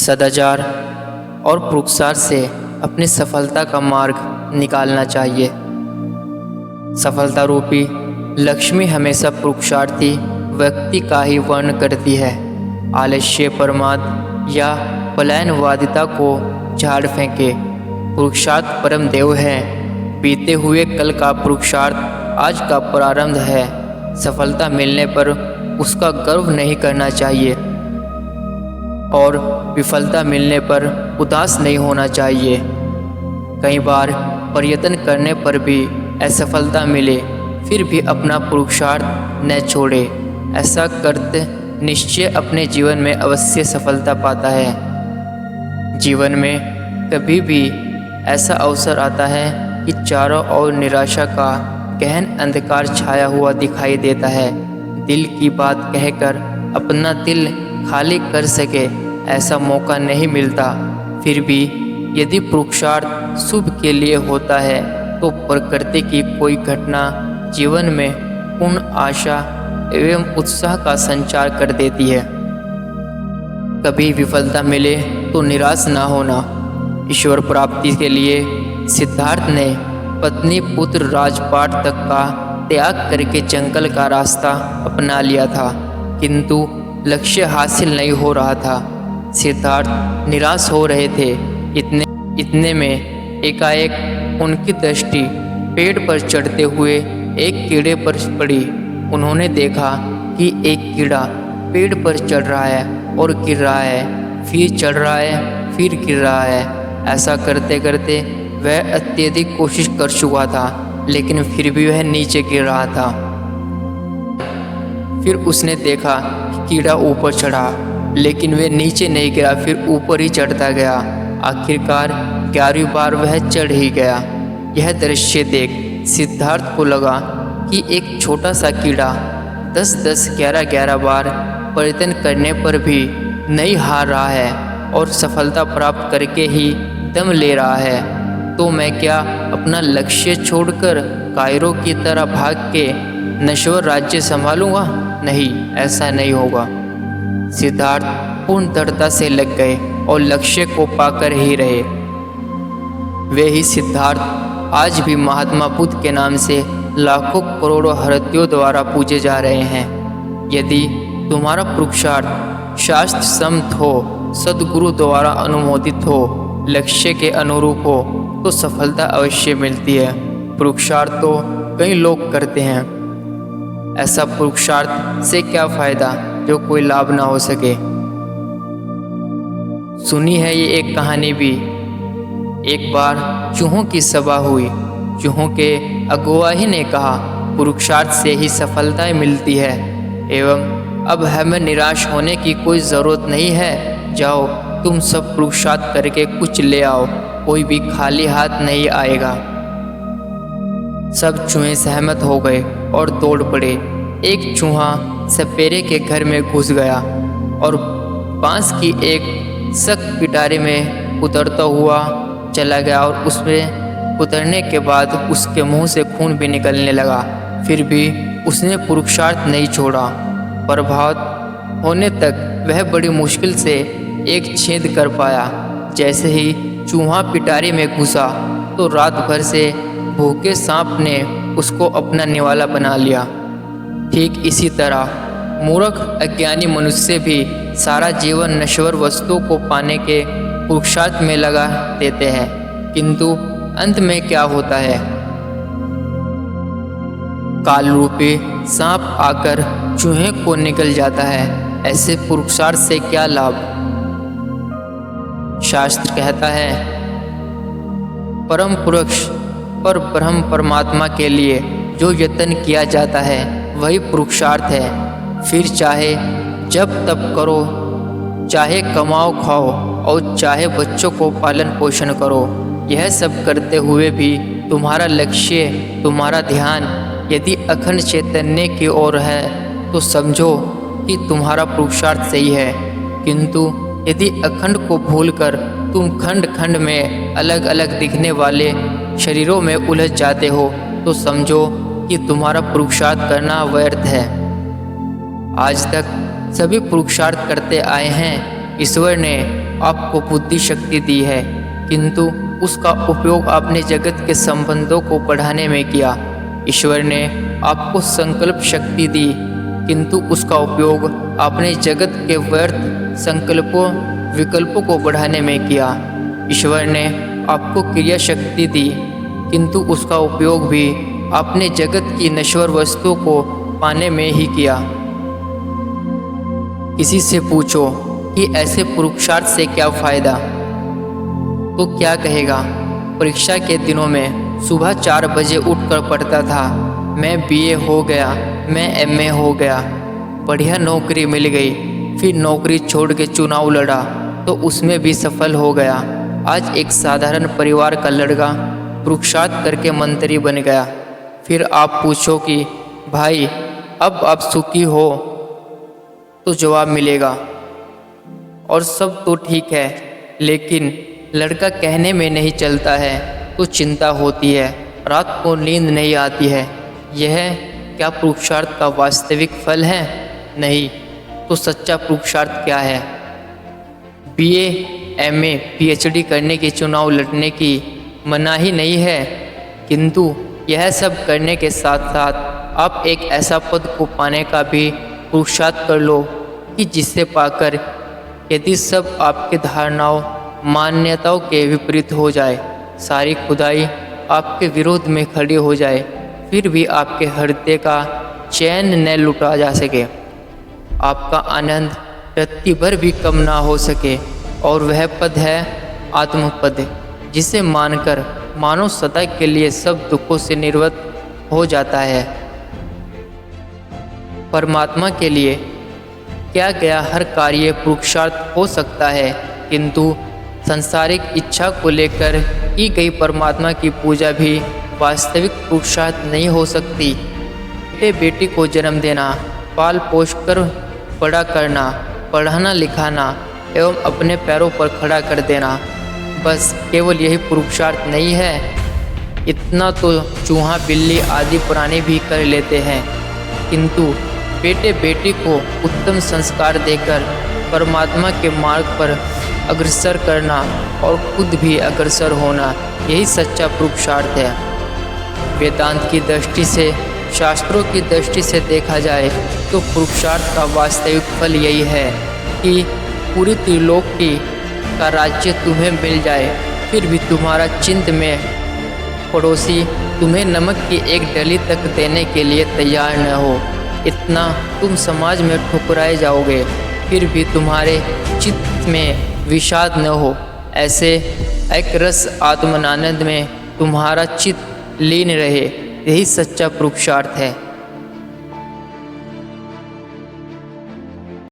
सदाचार और पुरुषार्थ से अपनी सफलता का मार्ग निकालना चाहिए। सफलता रूपी लक्ष्मी हमेशा पुरुषार्थी व्यक्ति का ही वर्ण करती है। आलस्य, प्रमाद या पलायनवादिता को झाड़ फेंके। पुरुषार्थ परम देव है। बीते हुए कल का पुरुषार्थ आज का प्रारंभ है। सफलता मिलने पर उसका गर्व नहीं करना चाहिए और विफलता मिलने पर उदास नहीं होना चाहिए। कई बार प्रयत्न करने पर भी असफलता मिले फिर भी अपना पुरुषार्थ न छोड़े। ऐसा करते निश्चय अपने जीवन में अवश्य सफलता पाता है। जीवन में कभी भी ऐसा अवसर आता है कि चारों ओर निराशा का गहन अंधकार छाया हुआ दिखाई देता है। दिल की बात कहकर अपना दिल खाली कर सके ऐसा मौका नहीं मिलता। फिर भी यदि पुरुषार्थ शुभ के लिए होता है तो प्रकृति की कोई घटना जीवन में पूर्ण आशा एवं उत्साह का संचार कर देती है। कभी विफलता मिले तो निराश ना होना। ईश्वर प्राप्ति के लिए सिद्धार्थ ने पत्नी पुत्र राजपाट तक का त्याग करके जंगल का रास्ता अपना लिया था, किंतु लक्ष्य हासिल नहीं हो रहा था। सिद्धार्थ निराश हो रहे थे। इतने में एकाएक उनकी दृष्टि पेड़ पर चढ़ते हुए एक कीड़े पर पड़ी। उन्होंने देखा कि एक कीड़ा पेड़ पर चढ़ रहा है और गिर रहा है, फिर चढ़ रहा है, फिर गिर रहा है। ऐसा करते करते वह अत्यधिक कोशिश कर चुका था, लेकिन फिर भी वह नीचे गिर रहा था। फिर उसने देखा कि कीड़ा ऊपर चढ़ा, लेकिन वह नीचे नहीं गिरा, फिर ऊपर ही चढ़ता गया। आखिरकार 11वीं बार वह चढ़ ही गया। यह दृश्य देख सिद्धार्थ को लगा कि एक छोटा सा कीड़ा 10-10, 11-11 बार प्रयत्न करने पर भी नहीं हार रहा है और सफलता प्राप्त करके ही दम ले रहा है। तो मैं क्या अपना लक्ष्य छोड़कर कायरों की तरह भाग के नश्वर राज्य संभालूंगा? नहीं, ऐसा नहीं होगा। सिद्धार्थ पूर्ण दृढ़ता से लग गए और लक्ष्य को पाकर ही रहे। वे ही सिद्धार्थ आज भी महात्मा बुद्ध के नाम से लाखों करोड़ों हृदयों द्वारा पूजे जा रहे हैं। यदि तुम्हारा पुरुषार्थ शास्त्र सम्मत हो, सद्गुरु द्वारा अनुमोदित हो, लक्ष्य के अनुरूप हो तो सफलता अवश्य मिलती है। पुरुषार्थ तो कई लोग करते हैं। ऐसा पुरुषार्थ से क्या फायदा जो कोई लाभ ना हो सके। सुनी है ये एक कहानी भी। एक बार चूहों की सभा हुई। चूहों के अगुआ ही ने कहा, पुरुषार्थ से ही सफलता मिलती है एवं अब हमें निराश होने की कोई ज़रूरत नहीं है। जाओ तुम सब पुरुषार्थ करके कुछ ले आओ, कोई भी खाली हाथ नहीं आएगा। सब चूहे सहमत हो गए और दौड़ पड़े। एक चूहा सपेरे के घर में घुस गया और बांस की एक सख्त पिटारे में उतरता हुआ चला गया और उसमें उतरने के बाद उसके मुंह से खून भी निकलने लगा। फिर भी उसने पुरुषार्थ नहीं छोड़ा। प्रभात होने तक वह बड़ी मुश्किल से एक छेद कर पाया। जैसे ही चूहा पिटारे में घुसा तो रात भर से भूखे सांप ने उसको अपना निवाला बना लिया। ठीक इसी तरह मूर्ख अज्ञानी मनुष्य भी सारा जीवन नश्वर वस्तुओं को पाने के पुरुषार्थ में लगा देते हैं, किंतु अंत में क्या होता है? काल रूपी सांप आकर चूहे को निगल जाता है। ऐसे पुरुषार्थ से क्या लाभ? शास्त्र कहता है, परम पुरुष पर ब्रह्म परमात्मा के लिए जो यत्न किया जाता है वही पुरुषार्थ है। फिर चाहे जब तब करो, चाहे कमाओ खाओ और चाहे बच्चों को पालन पोषण करो। यह सब करते हुए भी तुम्हारा लक्ष्य, तुम्हारा ध्यान यदि अखंड चैतन्य की ओर है तो समझो कि तुम्हारा पुरुषार्थ सही है। किंतु यदि अखंड को भूलकर तुम खंड खंड में अलग अलग दिखने वाले शरीरों में उलझ जाते हो तो समझो कि तुम्हारा पुरुषार्थ करना व्यर्थ है। आज तक सभी पुरुषार्थ करते आए हैं। ईश्वर ने आपको बुद्धि शक्ति दी है, किंतु उसका उपयोग आपने जगत के संबंधों को बढ़ाने में किया। ईश्वर ने आपको संकल्प शक्ति दी, किंतु उसका उपयोग आपने जगत के व्यर्थ संकल्पों विकल्पों को बढ़ाने में किया। ईश्वर ने आपको क्रिया शक्ति दी, किंतु उसका उपयोग भी आपने जगत की नश्वर वस्तुओं को पाने में ही किया। किसी से पूछो कि ऐसे पुरुषार्थ से क्या फ़ायदा, तो क्या कहेगा? परीक्षा के दिनों में सुबह 4 बजे उठकर पढ़ता था, मैं बीए हो गया, मैं एमए हो गया, बढ़िया नौकरी मिल गई, फिर नौकरी छोड़ के चुनाव लड़ा तो उसमें भी सफल हो गया। आज एक साधारण परिवार का लड़का पुरुषार्थ करके मंत्री बन गया। फिर आप पूछो कि भाई अब आप सुखी हो, तो जवाब मिलेगा और सब तो ठीक है, लेकिन लड़का कहने में नहीं चलता है तो चिंता होती है, रात को नींद नहीं आती है। यह क्या पुरुषार्थ का वास्तविक फल है? नहीं। तो सच्चा पुरुषार्थ क्या है? बीए, एमए, पीएचडी करने की चुनाव लड़ने की मनाही नहीं है, किंतु यह सब करने के साथ साथ आप एक ऐसा पद को पाने का भी पुरुषार्थ कर लो कि जिसे पाकर यदि सब आपके धारणाओं मान्यताओं के विपरीत हो जाए, सारी खुदाई आपके विरोध में खड़ी हो जाए, फिर भी आपके हृदय का चैन न लुटा जा सके, आपका आनंद रत्ती भर भी कम ना हो सके, और वह पद है आत्मपद, जिसे मानकर मानव सदा के लिए सब दुखों से निवृत्त हो जाता है। परमात्मा के लिए क्या गया हर कार्य पुरुषार्थ हो सकता है, किंतु सांसारिक इच्छा को लेकर की गई परमात्मा की पूजा भी वास्तविक पुरुषार्थ नहीं हो सकती। बेटे बेटी को जन्म देना, पाल पोष कर बड़ा करना, पढ़ाना लिखाना एवं अपने पैरों पर खड़ा कर देना, बस केवल यही पुरुषार्थ नहीं है। इतना तो चूहा बिल्ली आदि प्राणी भी कर लेते हैं, किंतु बेटे बेटी को उत्तम संस्कार देकर परमात्मा के मार्ग पर अग्रसर करना और खुद भी अग्रसर होना, यही सच्चा पुरुषार्थ है। वेदांत की दृष्टि से, शास्त्रों की दृष्टि से देखा जाए तो पुरुषार्थ का वास्तविक फल यही है कि पूरी त्रिलोकी का राज्य तुम्हें मिल जाए, फिर भी तुम्हारा चिंत में पड़ोसी तुम्हें नमक की एक डली तक देने के लिए तैयार न हो। इतना तुम समाज में ठुकराए जाओगे, फिर भी तुम्हारे चित्त में विषाद न हो। ऐसे एक रस आत्मानंद में तुम्हारा चित्त लीन रहे, यही सच्चा पुरुषार्थ है।